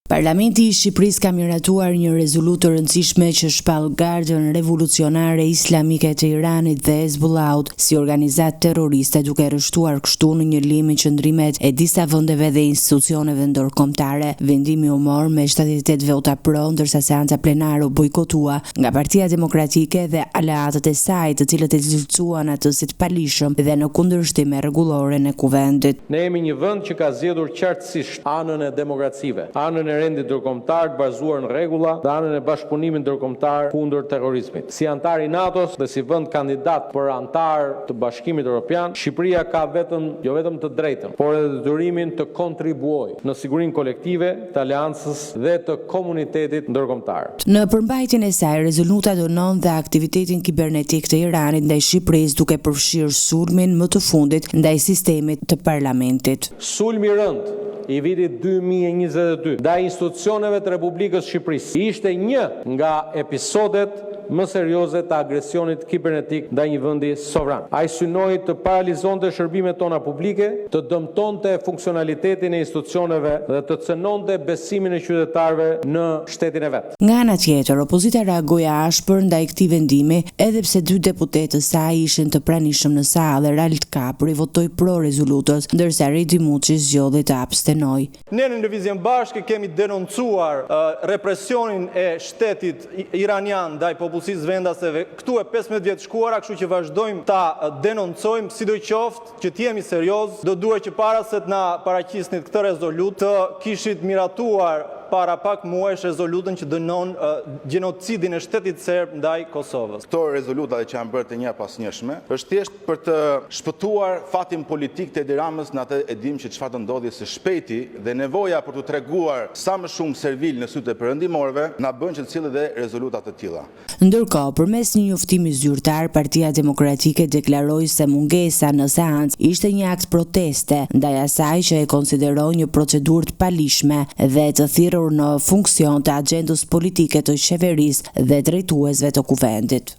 Parlamenti i Shqipërisë ka miratuar një rezolutë të rëndësishme që shpall Gardën Revolucionare Islamike të Iranit dhe Hezbollahut si organizatë terroriste, duke rreshtuar kështu në një lim qëndrimet e disa vendeve dhe institucioneve ndërkombëtare. Vendimi u mor me 78 vota pro, ndërsa seanca plenare u bojkotua nga Partia Demokratike dhe aleatët e saj, të cilët e cilësuan atë si të palishëm dhe në kundërshtim me rregulloren e kuvendit. Ne jemi një vend që ka zgjedhur qartësisht anën e demokracive, anën e rendit ndërkombëtar të bazuar në rregulla dhe anën e bashkëpunimit ndërkombëtar kundër terrorizmit. Si antar i NATO-s dhe si vend kandidat për antar të Bashkimit Evropian, Shqipëria ka jo vetëm të drejtën, por edhe detyrimin të kontribuojë në sigurinë kolektive të aleancës dhe të komunitetit ndërkombëtar. Në përmbajtjen e saj, rezoluta dënon dhe aktivitetin kibernetik të Iranit ndaj Shqipërisë, duke përfshirë sulmin më të fundit ndaj sistemit të parlamentit. Sulmi i rënd i vitit 2022 ndaj institucioneve të Republikës Shqipërisë ishte një nga episodet më serioze të agresionit kibernetik ndaj një vendi sovran. Ai synoi të paralizonte shërbimet tona publike, të dëmtonte funksionalitetin e institucioneve dhe të cënonte besimin e qytetarëve në shtetin e vet. Nga ana tjetër, opozita reagoi ashpër ndaj këtij vendimi, edhe pse dy deputetë të saj ishin të pranishëm në sallë. Rald Kapri votoi pro rezolutës, ndërsa Redi Muçi zgjodhi të abstenojë. Ne në Lëvizjen Bashkë kemi denoncuar represionin e shtetit iranian ndaj popullsisë vendaseve këtu e 15 vjet shkuara, kështu që vazhdojmë ta denoncojmë, sidoqoftë që të jemi serioz, do duhet që para se të na paraqisnit këtë rezolutë të kishit miratuar para pak muajsh rezolutën që dënon gjenocidin e shtetit serb ndaj Kosovës. Këto rezoluta që janë bërë të një pas njëshme, është thjesht për të shpëtuar fatin politik të Edi Ramës, në atë e dim që çfarë do ndodhi së shpejti, dhe nevoja për të treguar sa më shumë servil në sytë e perëndimorëve na bën që të cilë dhe rezoluta të tilla. Ndërkohë, përmes një njoftimi zyrtar, Partia Demokratike deklaroi se mungesa në seancë ishte një akt proteste ndaj asaj që e konsideroi një procedurë të palishme dhe të thirrur në funksion të agjendës politike të qeverisë dhe drejtuesve të kuvendit.